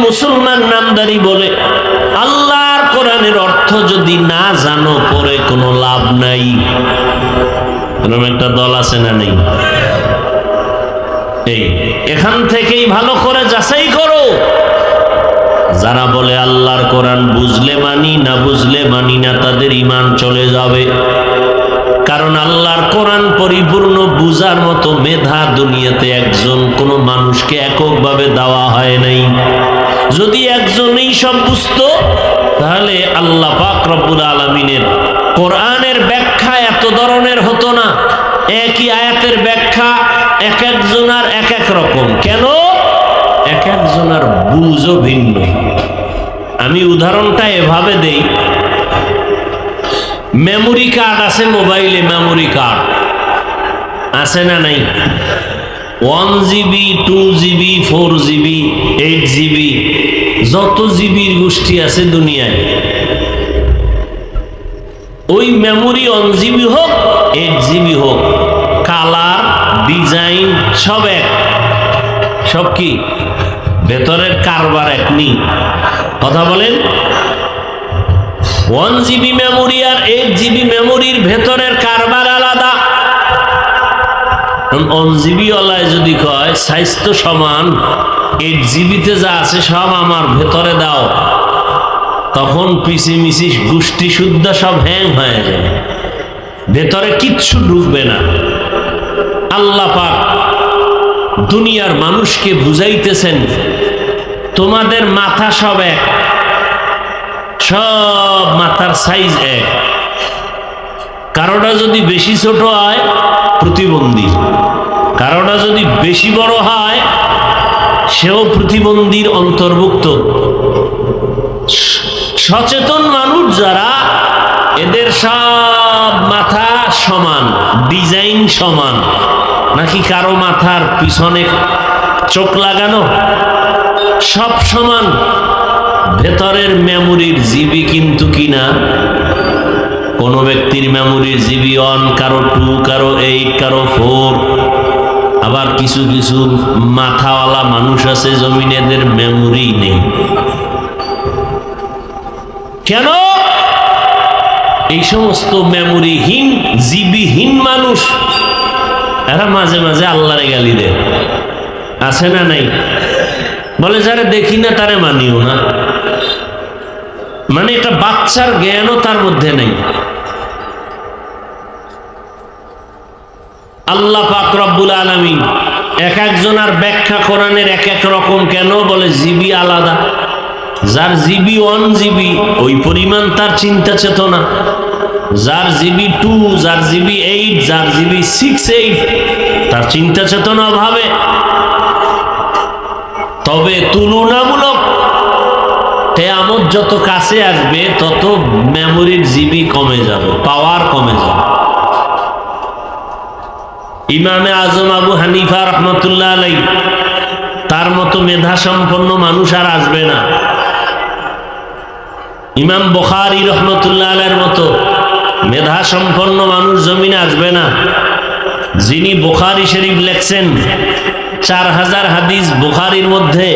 মুসলমান নামদারি বলে আল্লাহর কোরআনের অর্থ যদি না জানো পরে কোনো লাভ নাই। এরকম একটা দল আছে না নেই? এই এখান থেকেই ভালো করে যাচাই করো। যারা বলে আল্লাহর কোরআন বুঝলে মানি, না বুঝলে মানি না, তাদের ঈমান চলে যাবে। কারণ আল্লাহর কোরআন পরিপূর্ণ বুঝার মতো মেধা দুনিয়াতে একজন কোনো মানুষকে এককভাবে দেওয়া হয় নাই। যদি একজনই সব বুঝতো তাহলে আল্লাহ পাক রব্বুল আলামিনের কোরআনের ব্যাখ্যা এত ধরনের হতো না। একই আয়াতের ব্যাখ্যা এক একজনের এক এক রকম। কেন? এক একজনের বুঝও ভিন্ন। আমি উদাহরণটা এভাবে দেই, মেমোরি কার্ড আছে মোবাইলে, মেমোরি কার্ড আছে না নাই? 1 GB 2 GB 4 GB 8 GB যত জিবির গোষ্ঠী আছে দুনিয়ায়, ওই মেমোরি 1 GB হোক 8 GB হোক, কালার ডিজাইন সব এক, সব কি ভেতরের কারবার এক নেই। কথা বলেন, 1 GB মেমোরি আর 8 GB মেমোরির ভেতরের কারবার আলাদা। 1 GB ওয়ালায় যদি কয় সাইজ তো সমান, 8 GB তে যা আছে সব আমার ভেতরে দাও, তখন পিসিমিসি গোষ্ঠী শুদ্ধ সব হ্যাং হয়ে যাবে, ভেতরে কিচ্ছু ঢুকবে না। আল্লাহ পাক দুনিয়ার মানুষকে বুঝাইতেছেন তোমাদের মাথা সব এক, সব মাথার সাইজ এক। কারোটা যদি বেশি ছোট হয় প্রতিবন্ধী, কারোটা যদি বেশি বড় হয় সেও প্রতিবন্ধীর অন্তর্ভুক্ত। সচেতন মানুষ যারা, এদের সব মাথা সমান, ডিজাইন সমান। নাকি কারো মাথার পিছনে চোখ লাগানো? সব সমান। ভেতরের মেমোরির জিবি কিন্তু কিনা, কোন ব্যক্তির মেমোরির জিবি 1, কারো 2, কারো 8, কারো 4। আবার কিছু কিছু মাথাওয়ালা মানুষ আছে জমিনে, এদের মেমোরি নেই। কেন? এই সমস্ত মেমোরিহীন জিবিহীন মানুষ এরা মাঝে মাঝে আল্লাহরে গালি দেয়, আছে না নাই? বলে যারা দেখি না তারে মানিও না। মানে এটা বাচ্চার জ্ঞানও তার মধ্যে নেই। আল্লাহ পাক রব্বুল আলামিন এক একজনের ব্যাখ্যা কোরআনের এক এক রকম। কেন? বলে জিবি আলাদা। যার জিবি 1 GB ওই পরিমাণ তার চিন্তা চেতনা। যার জিবি 2, যার জিবি 8, যার জিবি 6-8, তার চিন্তা চেতনা অভাবে। তবে তুলনামূলক কিয়ামত যত কাছে আসবে তত মেমোরির জিবি কমে যাবে, পাওয়ার কমে যাবে। ইমামে আজম আবু হানিফা রহমতুল্লাহ আলাইহি তার মতো মেধা সম্পন্ন মানুষ আর আসবে না। ইমাম বুখারী রহমতুল্লাহ আলাইহির মতো মেধা সম্পন্ন মানুষ জমিনে আসবে না। যিনি বুখারী শরীফ লেখছেন, 4000 হাদিস বুখারীর মধ্যে,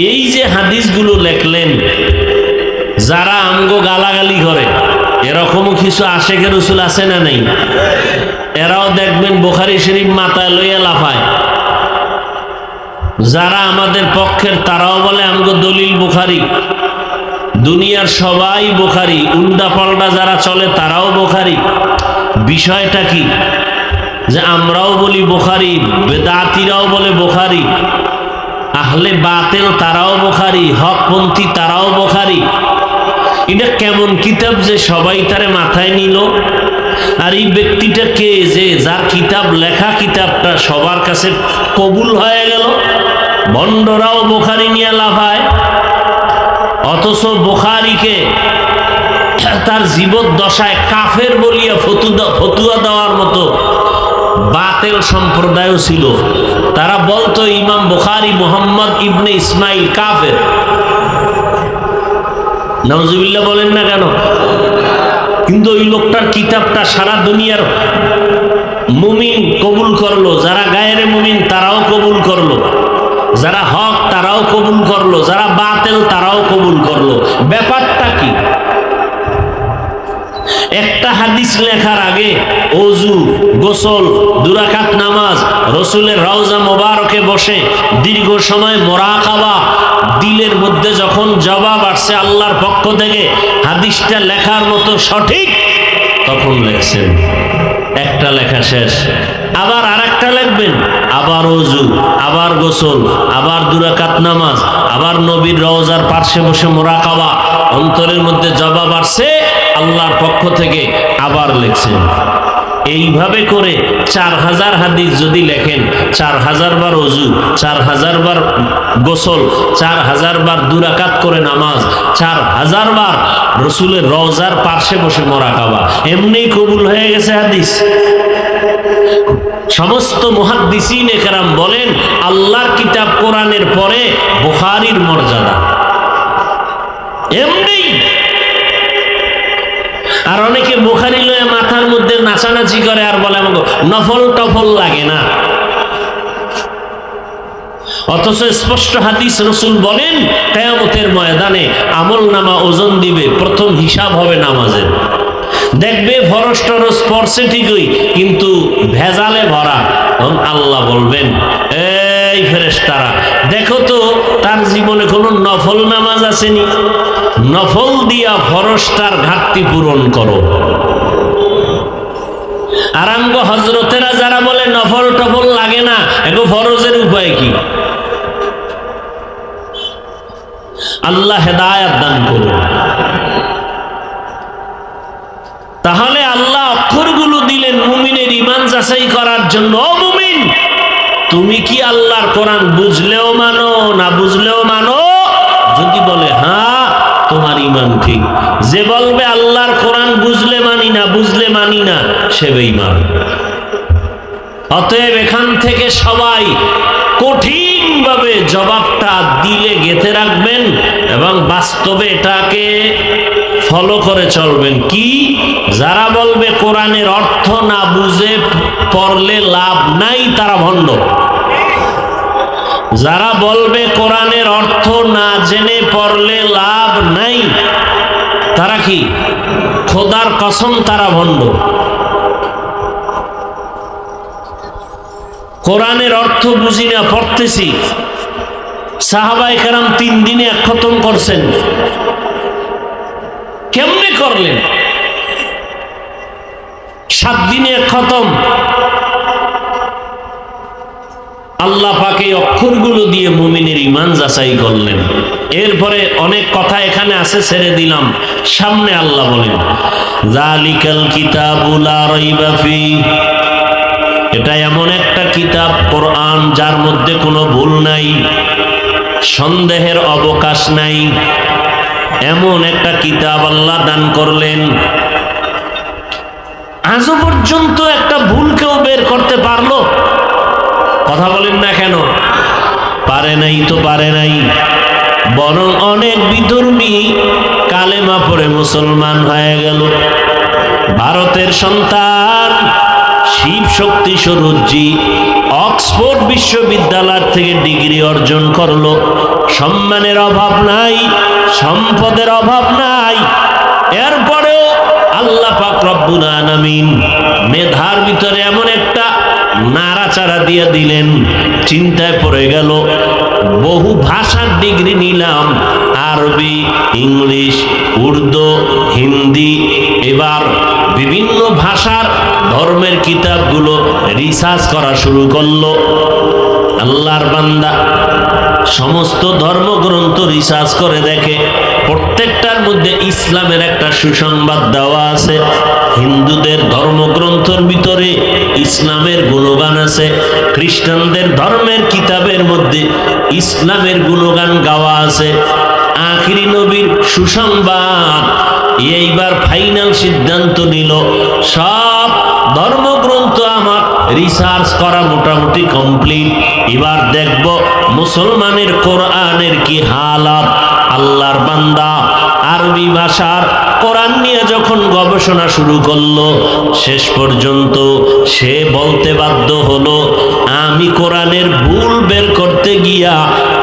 এই যে হাদিসগুলো লেখলেন, যারা আমগো গালাগালি করে, এরকমও কিছু আশেকের রাসূল আছে না নাই? এরাও দেখবেন বুখারী শরীফ মাথায় লইয়া লাফায়। যারা আমাদের পক্ষের তারাও বলে আমগো দলিল বুখারী। দুনিয়ার সবাই বুখারী, উল্টা পাল্টা যারা চলে তারাও বুখারী। বিষয়টা কি? যে আমরাও বলি বুখারী, বেদাতিরাও বলে বুখারী, আহলে বাতিল তারাও বুখারী, হকপন্থী তারাও বুখারী। এটা কেমন কিতাব যে সবাই তারে মাথায় নিল? আর এই ব্যক্তিটা কে যে যার কিতাব লেখা কিতাবটা সবার কাছে কবুল হয়ে গেল? ভণ্ডরাও বুখারী নিয়ে লাফায়, অথচ বুখারীকে তার জীবদ্দশায় কাফের বলিয়া ফতুয়া দেওয়ার মতো বাতিল সম্প্রদায়ও ছিল। তারা বলতো ইমাম বুখারী মুহাম্মদ ইবনে ইসমাইল কাফের। নাউজুবিল্লাহ বলেন না কেন? কিন্তু ওই লোকটার কিতাবটা সারা দুনিয়ার মুমিন কবুল করলো, যারা গায়ের মুমিন তারাও কবুল করলো। যারা হক তারাও কবুল করলো, যারা বাতিল তারাও কবুল করলো। ব্যাপারটা কি? একটা হাদিস লেখার আগে ওযু, গোসল, 2 রাকাত নামাজ, রসুলের রওজা মোবারকে বসে দীর্ঘ সময় মুরাকাবা, দিলের মধ্যে যখন জবাব আসছে আল্লাহর পক্ষ থেকে হাদিসটা লেখার মতো সঠিক, তখন লেখছেন। একটা লেখা শেষ, আবার আরেকটা লিখবেন, আবার ওযু, আবার গোসল, আবার 2 রাকাত নামাজ, আবার নবীর রওজার পাশে বসে মুরাকাবা, অন্তরের মধ্যে জবাব আসছে আল্লাহর পক্ষ থেকে, আবার লিখছেন। এইভাবে করে 4000 হাদিস যদি লেখেন, 4000 বার ওযু, 4000 বার গোসল, 4000 বার 2 রাকাত করে নামাজ, 4000 বার রসুলের রওজার পাশে বসে মুরাকাবা, এমনি কবুল হয়ে গেছে হাদিস। সমস্ত মুহাদ্দিসিনে কেরাম বলেন আল্লাহর কিতাব কোরআনের পরে বুখারীর মর্যাদা এমনি। আর অনেকে বুখারী লয়ে মাথার মধ্যে নাচানাচি করে আর বলে আমাকে নফল টফল লাগে না, অথচ স্পষ্ট হাদিস রসুল বলেন কিয়ামতের ময়দানে আমলনামা ওজন দিবে, প্রথম হিসাব হবে নামাজের। দেখবে ফরজ টরজ পড়ছে ঠিকই, কিন্তু ভেজালে ভরা। তখন আল্লাহ বলবেন, এই ফেরেশতারা দেখো তো তার জীবনে কোনো নফল নামাজ আসেনি, নফল দিয়া ফরজটার ঘাটতি পূরণ করো। আর আমগো হযরতেরা যারা বলে নফল টফল লাগে না, এগো ফরজের উপায় কি? আল্লাহ হেদায়েত দান করুন। তাহলে আল্লাহ অক্ষরগুলো দিলেন মুমিনের ঈমান যাচাই করার জন্য। ও মুমিন, তুমি কি আল্লাহর কোরআন বুঝলেও মানো না বুঝলেও মানো? যদি বলে হ্যাঁ, তোমার ঈমান ঠিক। যে বলবে আল্লাহর কোরআন বুঝলে মানি না, বুঝলে মানি না, সে বেঈমান। অতএব এখান থেকে সবাই কঠিনভাবে জবাবটা দিলে গেঁথে রাখবেন এবং বাস্তবে এটাকে ফলো করে চলবেন। কি? যারা বলবে কোরআনের অর্থ না বুঝে পড়লে লাভ নাই, তারা ভণ্ড। যারা বলবে কোরআনের অর্থ না জেনে পড়লে লাভ নাই, তারা কি? খোদার কসম তারা ভণ্ড। কোরআনের অর্থ বুঝি না, পড়তেছি। সাহাবায়ে কেরাম 3 দিনে 1 খতম করছেন। কেমনে করলেন? 7 দিনে 1 খতম। আল্লাহ পাক এই অক্ষরগুলো দিয়ে মুমিনের ঈমান যাচাই করলেন। এরপরে অনেক কথা এখানে আছে, ছেড়ে দিলাম। সামনে আল্লাহ বলেন, যালিকাল কিতাবু লা রাইবা ফি, এটা এমন একটা কিতাব কোরআন যার মধ্যে কোনো ভুল নাই, সন্দেহের অবকাশ নাই। এমন একটা কিতাব আল্লাহ দান করলেন, আজও পর্যন্ত একটা ভুল কেউ বের করতে পারলো? কথা বলেন না কেন? পারে নাই তো পারে নাই। বরং অনেক বিধর্মী কালেমা পড়ে মুসলমান হয়ে গেল। ভারতের সন্তান শিব শক্তি স্বরূপজি অক্সফোর্ড বিশ্ববিদ্যালয় থেকে ডিগ্রি অর্জন করলো। সম্মানের অভাব নাই, সম্পদের অভাব নাই। এরপরেও আল্লাহ পাক রব্বুল আলামিন মেধার ভিতরে এমন একটা নাড়াচাড়া দিয়ে দিলেন, চিন্তায় পড়ে গেল। বহু ভাষার ডিগ্রি নিলাম, আরবি, ইংলিশ, উর্দু, হিন্দি, এবার বিভিন্ন ভাষার ধর্মের কিতাবগুলো রিসার্চ করা শুরু করলো। আল্লাহর বান্দা সমস্ত ধর্মগ্রন্থ রিসার্চ করে দেখে প্রত্যেকটার মধ্যে ইসলামের একটা সুসংবাদ দেওয়া আছে। হিন্দুদের ধর্মগ্রন্থের ভিতরে ইসলামের গুণগান আছে, খ্রিস্টানদের ধর্মের কিতাবের মধ্যে ইসলামের গুণগান গাওয়া আছে। আখিরি নবীর সুসংবাদ। এইবার ফাইনাল সিদ্ধান্ত নিল, সব ধর্মগ্রন্থ আমার রিসার্চ করা মোটামুটি কমপ্লিট। এবার দেখব মুসলমানের কোরআনের কি হালাত। আল্লাহর বান্দা আর আরবি ভাষার কোরআন নিয়ে যখন গবেষণা শুরু করলো, শেষ পর্যন্ত সে বলতে বাধ্য হলো, আমি কোরআনের ভুল বের করতে গিয়া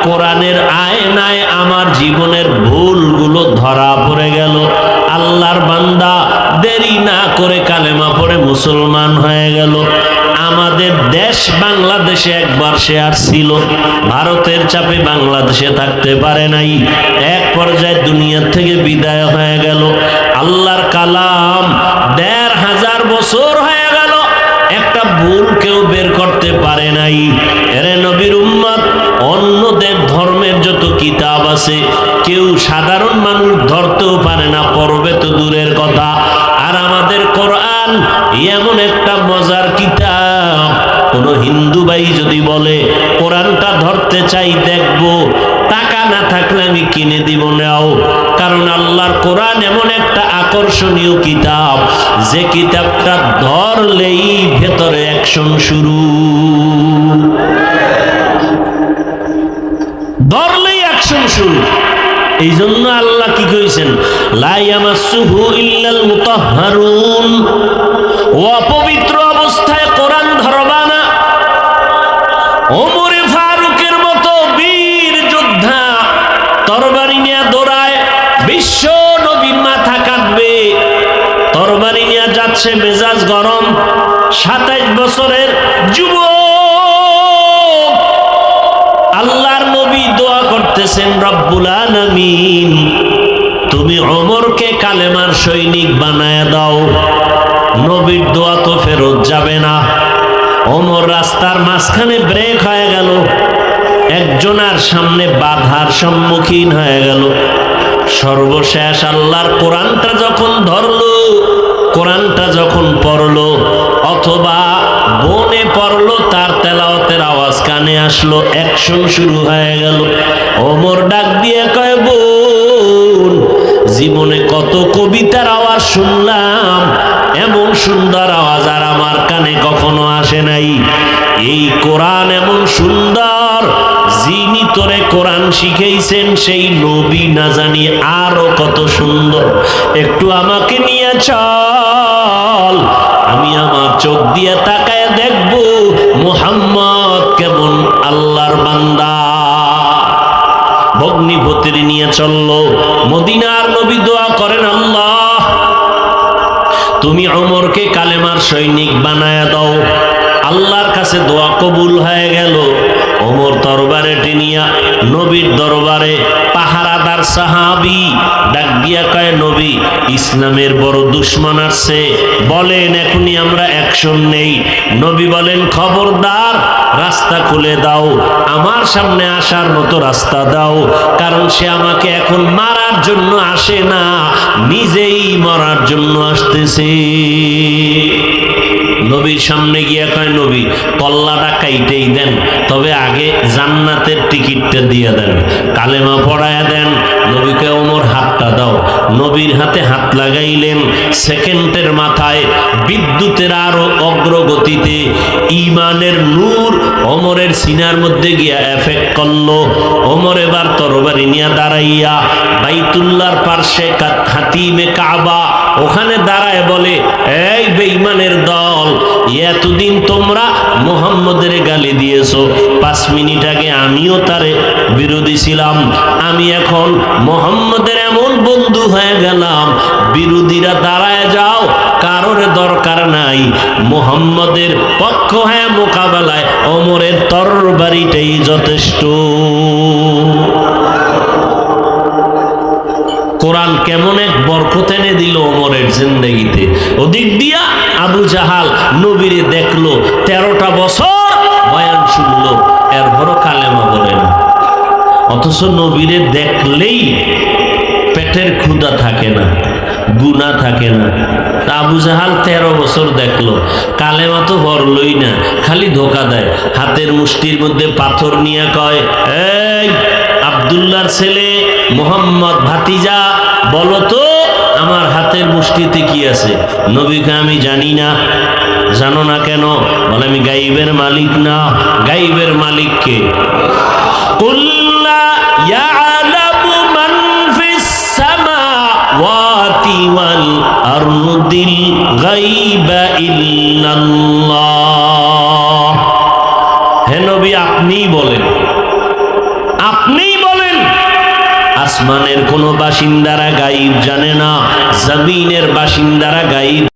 কোরআনের আয়নায় আমার জীবনের ভুলগুলো ধরা পড়ে গেল। আল্লাহর বান্দা দেরি না করে কালেমা পড়ে মুসলমান হয়ে গেল। আমাদের দেশ বাংলাদেশে একবার সে আর ছিল, ভারতের চাপে বাংলাদেশে থাকতে পারে নাই, এক পর্যায়ে দুনিয়ার থেকে বিদায় হয়ে গেল। আল্লাহর কালাম ১৫০০ বছর হয়ে গেল, একটা ভুল কেউ বের করতে পারে নাই। এরে নবীর উম্মত, অন্যদের ধর্মের যত কিতাব আছে কেউ সাধারণ মানুষ ধরতেও পারে না, পড়বে তো দূরের কথা। আর আমাদের কোরআন এমন একটা মজার কিতাব, কোন হিন্দু ভাই যদি বলে কোরআনটা ধরতে চাই দেখবো, টাকা না থাকলে আমি কিনে দিব নাও। কারণ আল্লাহর কোরআন এমন একটা আকর্ষণীয় কিতাব, যে কিতাবটা ধরলেই ভেতরে অ্যাকশন শুরু, ধরলেই অ্যাকশন শুরু। এই জন্য আল্লাহ কি কইছেন, লা ইয়ামাসসুহু ইল্লাল মুতাহহারুন, অপবিত্র অবস্থায় কোরআন ধরবা না। ওমরে ফারুকের মতো বীর যোদ্ধা তরবারি নিয়ে দৌড়ায়, বিশ্ব নবীর মাথা কাটবে, তরবারি নিয়ে যাচ্ছে, মেজাজ গরম, ২৭ বছরের যুবক। আল্লাহর নবী দোয়া করতেছেন, রব্বুল আলামিন তুমি ওমরকে কালেমার সৈনিক বানায় দাও। নবীর দোয়া তো ফেরত যাবে না। ওমর রাস্তার মাঝখানে ব্রেক হয়ে গেল, একজনের সামনে বাধার সম্মুখীন হয়ে গেল। সর্বশেষ আল্লাহর কোরআনটা যখন ধরলো, কোরআনটা যখন পড়লো, অথবা বনে পড়লো, তার তেলাওয়াতের আওয়াজ কানে আসলো, অ্যাকশন শুরু হয়ে গেল। ওমর ডাক দিয়ে কয়, বোন, জীবনে কত কবিতার আওয়াজ শুনলাম, এমন সুন্দর আওয়াজ আর আমার কানে কখনো আসে নাই। এই কোরআন এমন সুন্দর, যিনি তোরে কোরআন শিখাইছেন সেই নবী না জানি আরো কত সুন্দর। একটু আমাকে নিয়ে চল, আমি আমার চোখ দিয়ে তাকায় দেখব মুহাম্মদ কেমন আল্লাহর বান্দা। ভগ্নিপতির নিয়ে চললো মদিনার নবী, দোয়া করেন, আল্লাহ তুমি ওমরকে কালেমার সৈনিক বানায়া দাও। আল্লাহর কাছে দোয়া কবুল হয়ে গেল। ওমর তরবারে টেনিয়া নবীর দরবারে পাহারাদার সাহাবী ডাক দিয়া কয়, নবী ইসলামের বড় দুশমন আসছে, বলেন এখনই আমরা অ্যাকশন নেই। নবী বলেন, খবরদার, রাস্তা খুলে দাও, আমার সামনে আসার মতো রাস্তা দাও, কারণ সে আমাকে এখন মারার জন্য আসে না, নিজেই মরার জন্য আসতেছে। নবীর সামনে গিয়া কয়, নবী কল্লাটা কাইটেই দেন, তবে আগে জান্নাতের টিকিটটা দিয়ে দেন, কালেমা পড়ায়া দেন। নবীকে ওমর হাতটা দাও, নবীর হাতে হাত লাগাইলেন। সেকেন্ডের মাথায় বিদ্যুতের আরো অগ্রগতিতে ইমানের নূর ওমরের সিনার মধ্যে গিয়া এফেক্ট করলো। ওমর এবার তরবারি নিয়ে দাঁড়াইয়া বাইতুল্লাহর পার্শ্বে খাতিমে কাবা, ওখানে দাঁড়ায় বলে, এই বেঈমানের দল, এতদিন তোমরা মুহাম্মদের গালি দিয়েছো, 5 মিনিট আগে আমিও তারে বিরোধী ছিলাম, আমি এখন মুহাম্মদের এমন বন্ধু হয়ে গেলাম, বিরোধীরা দাঁড়ায় যাও, কারোর দরকার নাই, মুহাম্মদের পক্ষ হয়ে মোকাবেলায় ওমরের তরবারিটাই যথেষ্ট। কোরআন কেমন এক বরকত এনে দিল ওমরের জিন্দেগিতে। ওদিক দিয়া আবু জাহাল নবীরে দেখলো, 13টা বছর বয়ান শুনলো, এরপরও কালেমা বলে না। অথচ নবীরে দেখলেই পেটের ক্ষুধা থাকে না, গুনাহ থাকে না। আবু জাহাল 13 বছর দেখলো, কালেমা তো পড়লই না, খালি ধোকা দেয়। হাতের মুষ্টির মধ্যে পাথর নিয়ে কয়, এই আব্দুল্লাহর ছেলে মুহাম্মদ ভাতিজা, বলো তো আমার হাতের মুষ্টিতে কি আছে? নবীকে আমি জানি না। জানো না কেন? বলে আমি গাইবের মালিক না। গাইবের মালিক কে? কুল্লা ইয়ালামু মান ফিস সামা ওয়াল আরদিল গায়বা ইল্লাল্লাহ। হে নবী, আপনিই বলেন, আপনিই বলেন, আসমানের কোনো বাসিন্দারা গায়ব জানে না, জমিনের বাসিন্দারা গায়ব